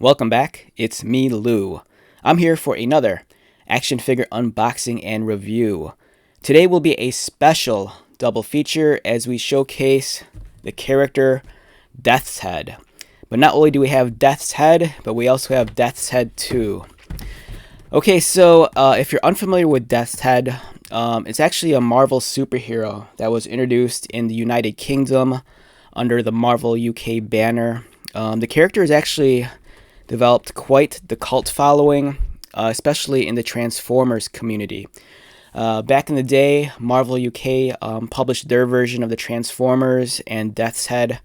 Welcome back, it's me, Lou. I'm here for another action figure unboxing and review. Today will be a special double feature as we showcase the character Death's Head. But not only do we have Death's Head, but we also have Death's Head 2. Okay, so if you're unfamiliar with Death's Head, it's actually a Marvel superhero that was introduced in the United Kingdom under the Marvel UK banner. The character is actually developed quite the cult following, especially in the Transformers community. Back in the day, Marvel UK published their version of the Transformers, and Death's Head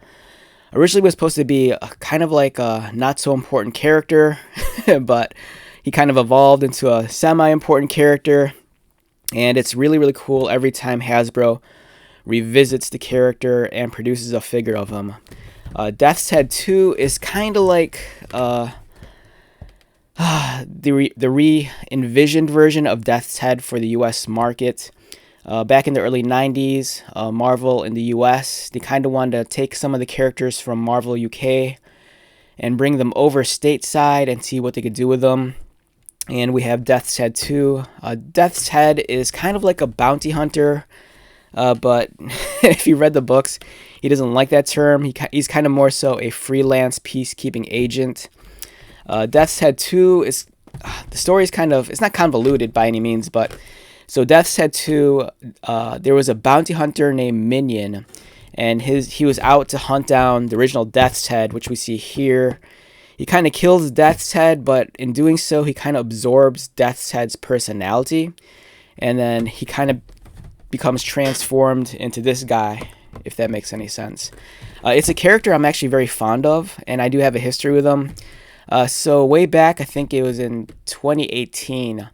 originally was supposed to be kind of like a not so important character, but he kind of evolved into a semi-important character, and it's really, really cool every time Hasbro revisits the character and produces a figure of him. Death's Head 2 is kind of like the re-envisioned version of Death's Head for the US market. Back in the early 90s, Marvel in the US, they kind of wanted to take some of the characters from Marvel UK and bring them over stateside and see what they could do with them. And we have Death's Head 2. Death's Head is kind of like a bounty hunter, but if you read the books, he doesn't like that term. He's kind of more so a freelance peacekeeping agent. Death's Head 2 is, the story is it's not convoluted by any means, but so Death's Head 2, there was a bounty hunter named Minion, and he was out to hunt down the original Death's Head, which we see here. He kind of kills Death's Head, but in doing so, he kind of absorbs Death's Head's personality, and then he kind of becomes transformed into this guy, if that makes any sense. It's a character I'm actually very fond of, and I do have a history with him. So way back, I think it was in 2018,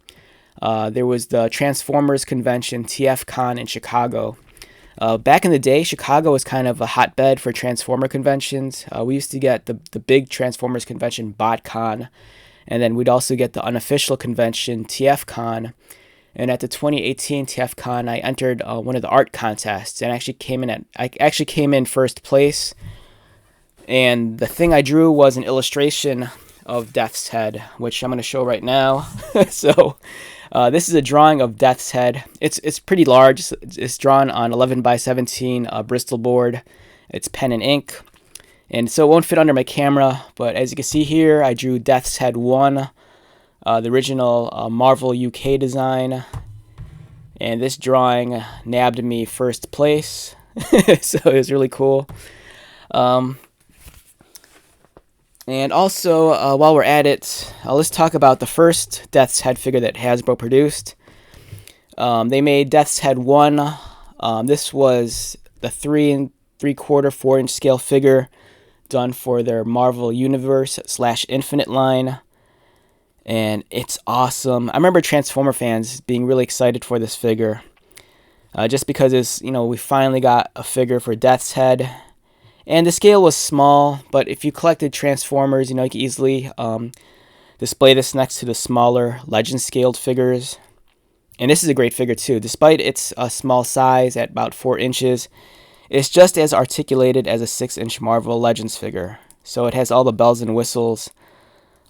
there was the Transformers convention, TFCon in Chicago. Back in the day, Chicago was kind of a hotbed for Transformer conventions. We used to get the big Transformers convention, BotCon, and then we'd also get the unofficial convention, TFCon. And at the 2018 TFCon, I entered one of the art contests and I actually came in first place. And the thing I drew was an illustration of Death's Head, which I'm going to show right now. So this is a drawing of Death's Head. It's pretty large. It's drawn on 11 by 17 Bristol board. It's pen and ink. And so it won't fit under my camera, but as you can see here, I drew Death's Head 1. The original Marvel UK design, and this drawing nabbed me first place, so it was really cool. And also, while we're at it, let's talk about the first Death's Head figure that Hasbro produced. They made Death's Head 1. This was the 3 3/4, 4-inch scale figure done for their Marvel Universe / Infinite line. And it's awesome. I remember Transformer fans being really excited for this figure, just because we finally got a figure for Death's Head, and the scale was small. But if you collected Transformers, you could easily display this next to the smaller Legend scaled figures. And this is a great figure too. Despite its small size at about 4 inches, it's just as articulated as a 6-inch Marvel Legends figure. So it has all the bells and whistles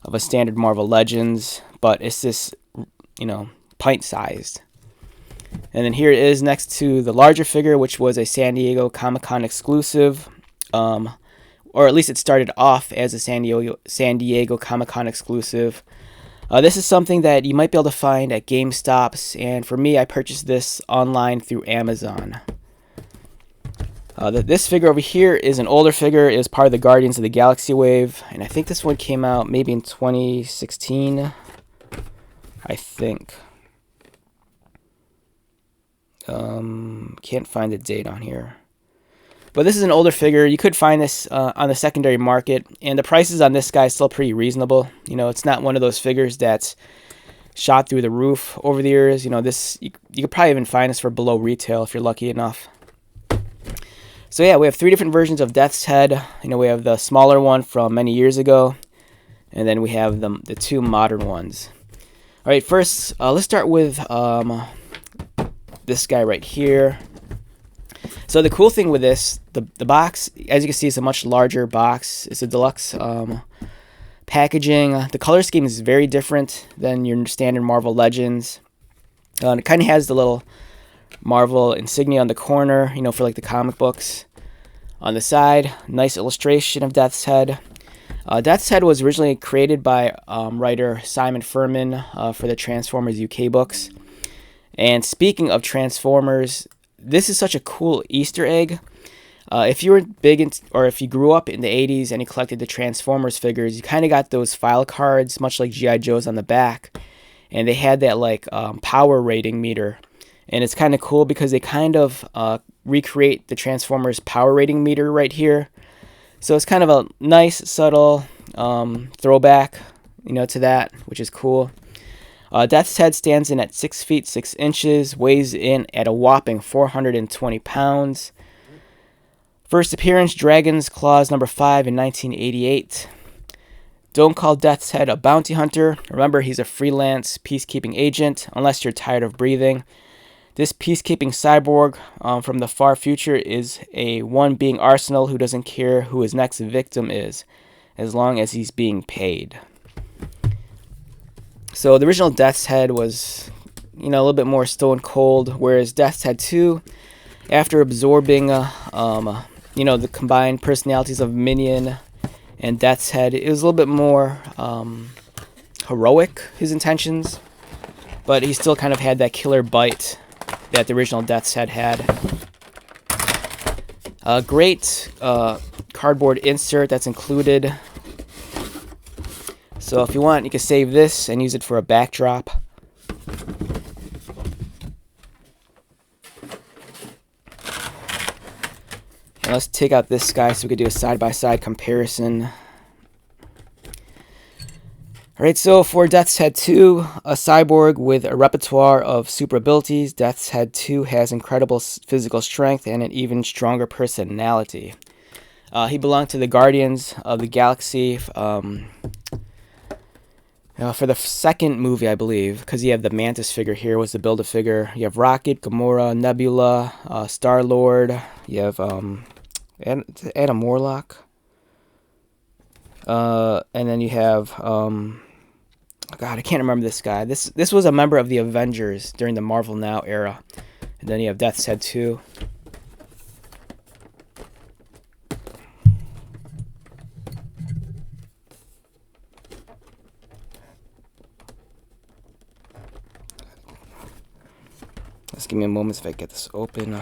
of a standard Marvel Legends, but it's this, pint-sized. And then here it is next to the larger figure, which was a San Diego Comic-Con exclusive, or at least it started off as a San Diego Comic-Con exclusive. This is something that you might be able to find at GameStops, and for me, I purchased this online through Amazon. This figure over here is an older figure. It was part of the Guardians of the Galaxy wave, and I think this one came out maybe in 2016, I think. Can't find the date on here. But this is an older figure. You could find this on the secondary market, and the prices on this guy is still pretty reasonable. It's not one of those figures that's shot through the roof over the years. You could probably even find this for below retail if you're lucky enough. So yeah, we have 3 different versions of Death's Head. We have the smaller one from many years ago, and then we have the 2 modern ones. All right, first, let's start with this guy right here. So the cool thing with this, the box, as you can see, is a much larger box. It's a deluxe packaging. The color scheme is very different than your standard Marvel Legends. It kind of has the little Marvel insignia on the corner, you know, for like the comic books. On the side, nice illustration of Death's Head. Death's Head was originally created by writer Simon Furman for the Transformers UK books. And speaking of Transformers, this is such a cool Easter egg. If you were or if you grew up in the 80s and you collected the Transformers figures, you kind of got those file cards, much like G.I. Joe's on the back. And they had that like power rating meter. And it's kind of cool because they kind of recreate the Transformers power rating meter right here. So it's kind of a nice, subtle throwback, you know, to that, which is cool. Death's Head stands in at 6 feet 6 inches, weighs in at a whopping 420 pounds. First appearance, Dragon's Claws number 5 in 1988. Don't call Death's Head a bounty hunter. Remember, he's a freelance peacekeeping agent, unless you're tired of breathing. This peacekeeping cyborg from the far future is a one-being arsenal who doesn't care who his next victim is, as long as he's being paid. So the original Death's Head was, you know, a little bit more stone cold, whereas Death's Head 2, after absorbing, you know, the combined personalities of Minion and Death's Head, it was a little bit more heroic, his intentions, but he still kind of had that killer bite that the original Death's Head had. A great cardboard insert that's included. So if you want, you can save this and use it for a backdrop. And let's take out this guy so we could do a side-by-side comparison. Alright, so for Death's Head 2, a cyborg with a repertoire of super abilities, Death's Head 2 has incredible physical strength and an even stronger personality. He belonged to the Guardians of the Galaxy for the second movie, I believe, because you have the Mantis figure here was the Build-A-Figure. You have Rocket, Gamora, Nebula, Star-Lord. You have Adam Warlock. And then you have... God, I can't remember this guy. This was a member of the Avengers during the Marvel Now era. And then you have Death's Head 2. Just give me a moment if I get this open.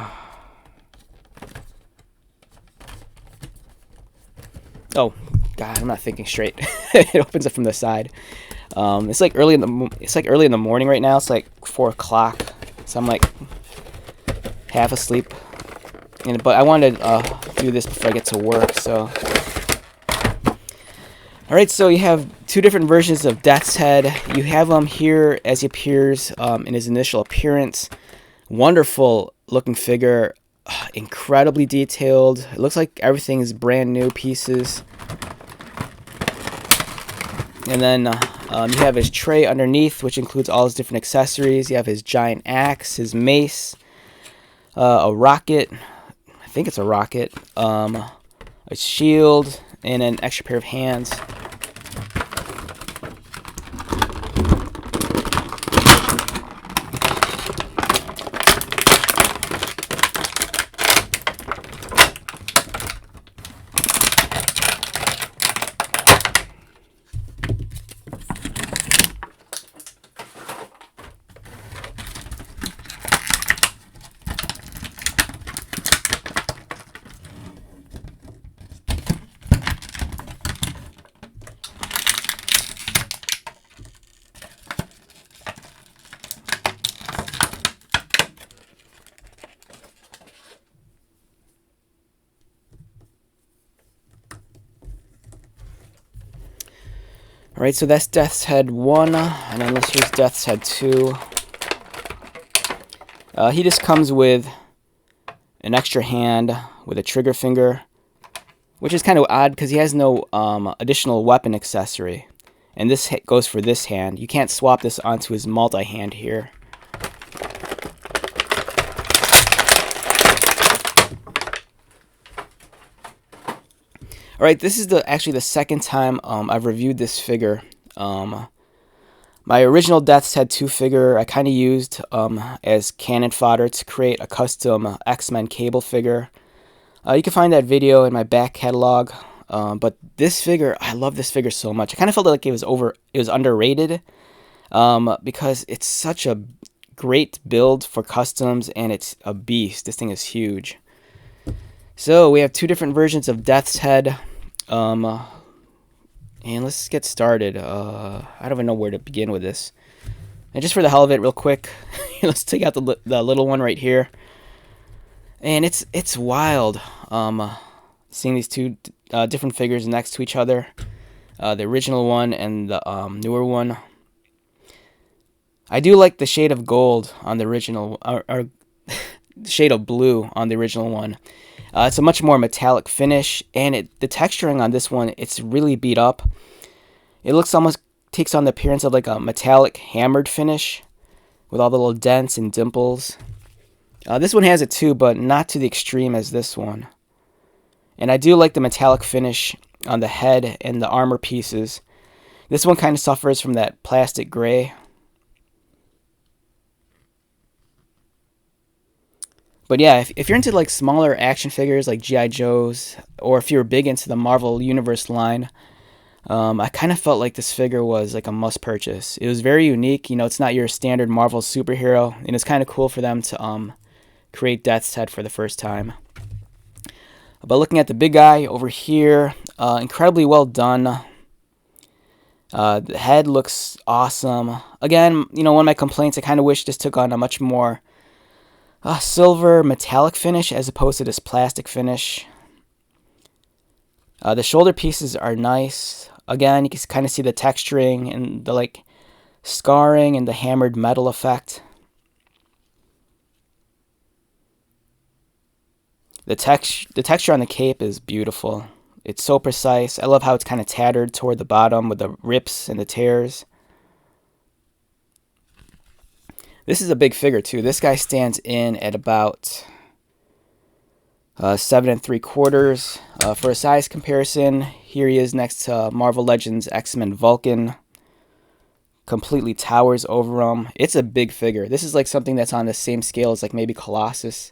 Oh, God, I'm not thinking straight. It opens up from the side. It's like early in the morning right now. It's like 4 o'clock, so I'm like half asleep. But I wanted to do this before I get to work. So, all right. So you have two different versions of Death's Head. You have him here as he appears in his initial appearance. Wonderful looking figure, incredibly detailed. It looks like everything is brand new pieces. And then you have his tray underneath, which includes all his different accessories. You have his giant axe, his mace, a rocket. I think it's a rocket. A shield, and an extra pair of hands. Alright, so that's Death's Head 1, and then here's Death's Head 2. He just comes with an extra hand with a trigger finger, which is kind of odd because he has no additional weapon accessory. And this goes for this hand. You can't swap this onto his multi-hand here. All right, this is actually the second time I've reviewed this figure. My original Death's Head 2 figure I kind of used as cannon fodder to create a custom X-Men Cable figure. You can find that video in my back catalog. But this figure, I love this figure so much. I kind of felt like it was underrated because it's such a great build for customs, and it's a beast. This thing is huge. So we have two different versions of Death's Head. And let's get started. I don't even know where to begin with this. And just for the hell of it, real quick, let's take out the little one right here. And it's wild seeing these two different figures next to each other. The original one and the newer one. I do like the shade of gold on the original, or the shade of blue on the original one. It's a much more metallic finish, and the texturing on this one, it's really beat up. It almost takes on the appearance of like a metallic hammered finish with all the little dents and dimples. This one has it too, but not to the extreme as this one. And I do like the metallic finish on the head and the armor pieces. This one kind of suffers from that plastic gray. But yeah, if you're into like smaller action figures like G.I. Joes, or if you're big into the Marvel Universe line, I kind of felt like this figure was like a must purchase. It was very unique. You know, it's not your standard Marvel superhero, and it's kind of cool for them to create Death's Head for the first time. But looking at the big guy over here, incredibly well done. The head looks awesome. Again, you know, one of my complaints, I kind of wish this took on a much more silver metallic finish as opposed to this plastic finish. The shoulder pieces are nice. Again, you can kind of see the texturing and the like scarring and the hammered metal effect. The texture on the cape is beautiful. It's so precise. I love how it's kind of tattered toward the bottom with the rips and the tears. This is a big figure too. This guy stands in at about 7 3/4. For a size comparison, here he is next to Marvel Legends X-Men Vulcan. Completely towers over him. It's a big figure. This is like something that's on the same scale as like maybe Colossus.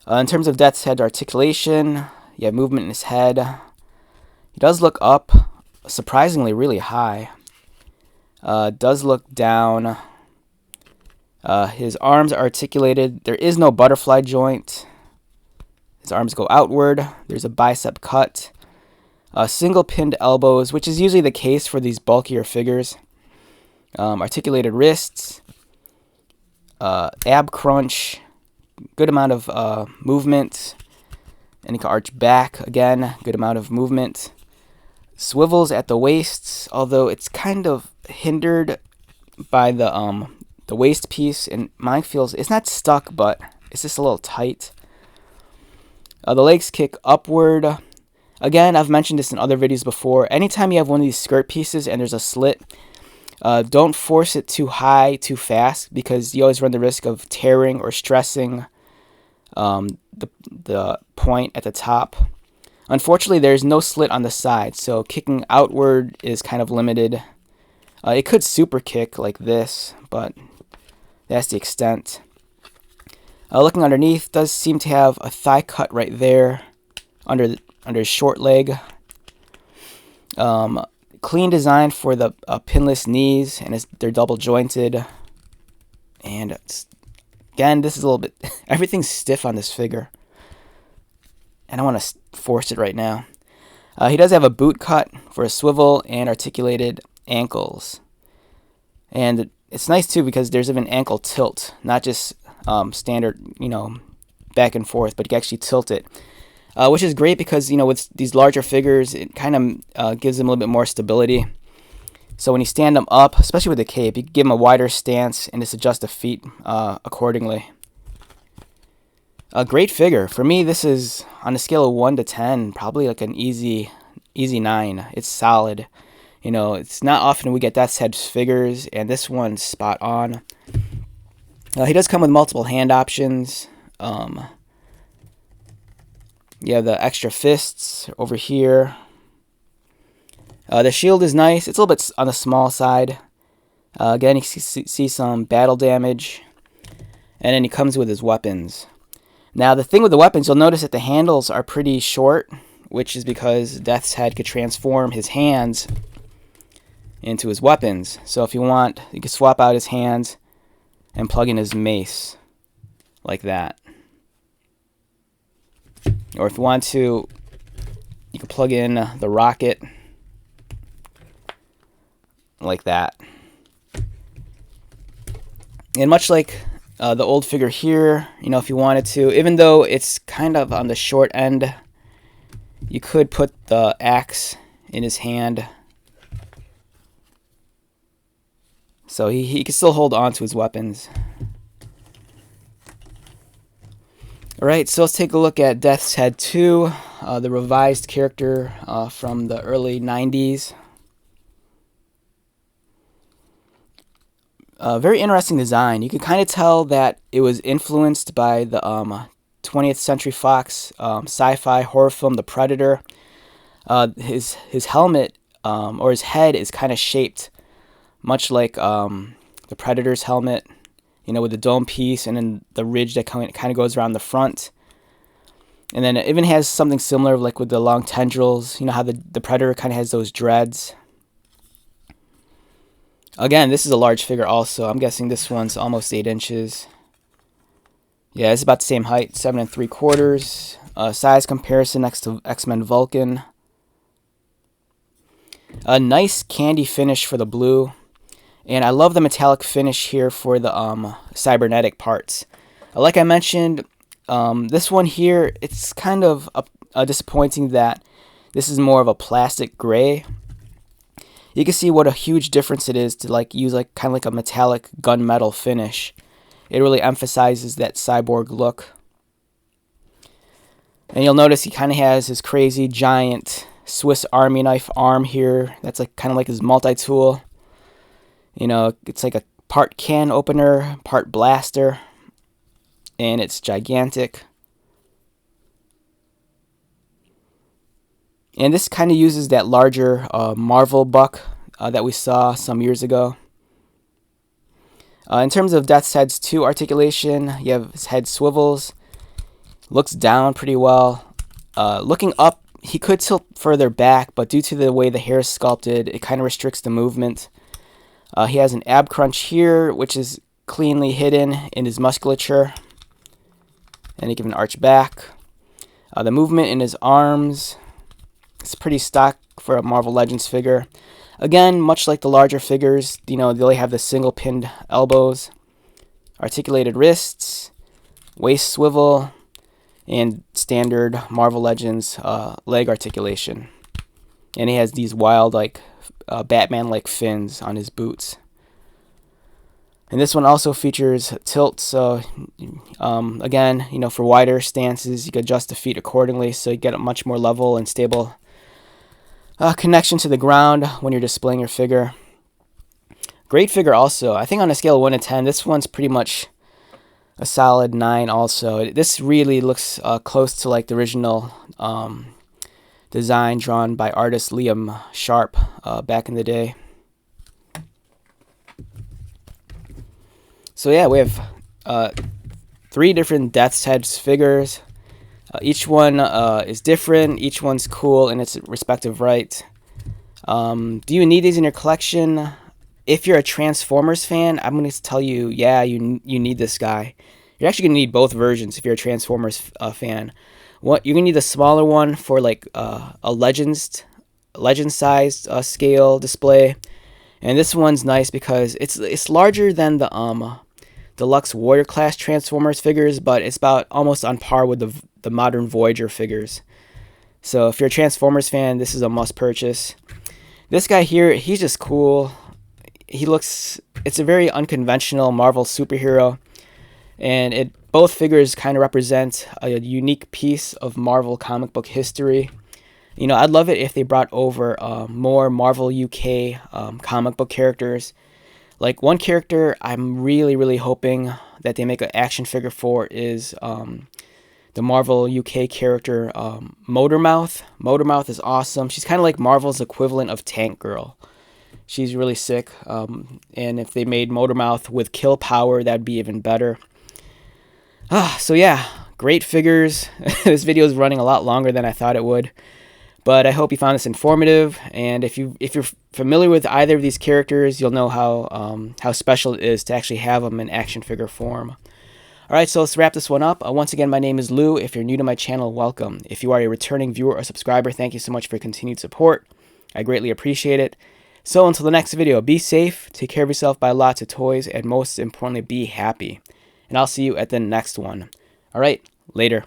In terms of Death's Head articulation, you have movement in his head. He does look up, surprisingly really high. Does look down. His arms are articulated. There is no butterfly joint. His arms go outward. There's a bicep cut. Single pinned elbows, which is usually the case for these bulkier figures. Articulated wrists. Ab crunch. Good amount of movement. And he can arch back. Again, good amount of movement. Swivels at the waists, although it's kind of hindered by the waist piece, and mine feels it's not stuck, but it's just a little tight. The legs kick upward. Again, I've mentioned this in other videos before. Anytime you have one of these skirt pieces and there's a slit, don't force it too high too fast, because you always run the risk of tearing or stressing the point at the top. Unfortunately, there's no slit on the side, so kicking outward is kind of limited. It could super kick like this, but that's the extent. Looking underneath, does seem to have a thigh cut right there under his short leg. Clean design for the pinless knees, and they're double jointed. And again, this is a little bit everything's stiff on this figure. And I want to force it right now. He does have a boot cut for a swivel and articulated ankles. And it's nice too because there's even ankle tilt, not just standard, back and forth, but you can actually tilt it, which is great because, with these larger figures, it kind of gives them a little bit more stability. So when you stand them up, especially with the cape, you can give them a wider stance and just adjust the feet accordingly. A great figure. For me, this is on a scale of 1 to 10, probably like an easy 9. It's solid. It's not often we get Death's Head figures, and this one's spot on. He does come with multiple hand options. You have the extra fists over here. The shield is nice. It's a little bit on the small side. Again, you see some battle damage. And then he comes with his weapons. Now, the thing with the weapons, you'll notice that the handles are pretty short, which is because Death's Head could transform his hands into his weapons. So if you want, you can swap out his hands and plug in his mace like that. Or if you want to, you can plug in the rocket like that. And much like the old figure here, if you wanted to, even though it's kind of on the short end, you could put the axe in his hand. So he can still hold on to his weapons. Alright, so let's take a look at Death's Head 2, the revised character from the early 90s. Very interesting design. You can kind of tell that it was influenced by the 20th Century Fox sci-fi horror film The Predator. His helmet or his head is kind of shaped much like the Predator's helmet, with the dome piece and then the ridge that kind of goes around the front. And then it even has something similar like with the long tendrils. How the Predator kind of has those dreads. Again, this is a large figure also. I'm guessing this one's almost 8 inches. Yeah, it's about the same height, 7 3/4. Size comparison next to X-Men Vulcan. A nice candy finish for the blue. And I love the metallic finish here for the cybernetic parts. Like I mentioned, this one here, it's kind of disappointing that this is more of a plastic gray. You can see what a huge difference it is to use kind of like a metallic gunmetal finish. It really emphasizes that cyborg look. And you'll notice he kind of has his crazy giant Swiss Army knife arm here. That's kind of like his multi-tool. It's like a part can opener, part blaster, and it's gigantic. And this kind of uses that larger Marvel buck that we saw some years ago. In terms of Death's Head's 2 articulation, you have his head swivels. Looks down pretty well. Looking up, he could tilt further back, but due to the way the hair is sculpted, it kind of restricts the movement. He has an ab crunch here, which is cleanly hidden in his musculature. And he gives an arch back. The movement in his arms, it's pretty stock for a Marvel Legends figure. Again, much like the larger figures, they only have the single pinned elbows, articulated wrists, waist swivel, and standard Marvel Legends leg articulation. And he has these wild, Batman-like fins on his boots. And this one also features tilt, so again, for wider stances, you can adjust the feet accordingly, so you get a much more level and stable connection to the ground when you're displaying your figure. Great figure also. I think on a scale of 1 to 10, this one's pretty much a solid 9 also. This really looks close to the original design drawn by artist Liam Sharp back in the day. So yeah, we have 3 different Death's Head figures. Each one is different. Each one's cool in its respective right. Do you need these in your collection? If you're a Transformers fan, I'm going to tell you, yeah, you need this guy. You're actually going to need both versions if you're a Transformers fan. You're going to need the smaller one for a Legends-sized scale display. And this one's nice because it's larger than the Deluxe Warrior Class Transformers figures, but it's about almost on par with the modern Voyager figures. So if you're a Transformers fan, this is a must purchase. This guy here, he's just cool. It's a very unconventional Marvel superhero, and both figures kind of represent a unique piece of Marvel comic book history. I'd love it if they brought over more Marvel UK comic book characters. One character I'm really, really hoping that they make an action figure for is the Marvel UK character Motormouth. Motormouth is awesome. She's kind of like Marvel's equivalent of Tank Girl. She's really sick. And if they made Motormouth with kill power, that'd be even better. So yeah, great figures. This video is running a lot longer than I thought it would. But I hope you found this informative, and if you're familiar with either of these characters, you'll know how special it is to actually have them in action figure form. Alright, so let's wrap this one up. Once again, my name is Lou. If you're new to my channel, welcome. If you are a returning viewer or subscriber, thank you so much for your continued support. I greatly appreciate it. So until the next video, be safe, take care of yourself, buy lots of toys, and most importantly, be happy. And I'll see you at the next one. Alright, later.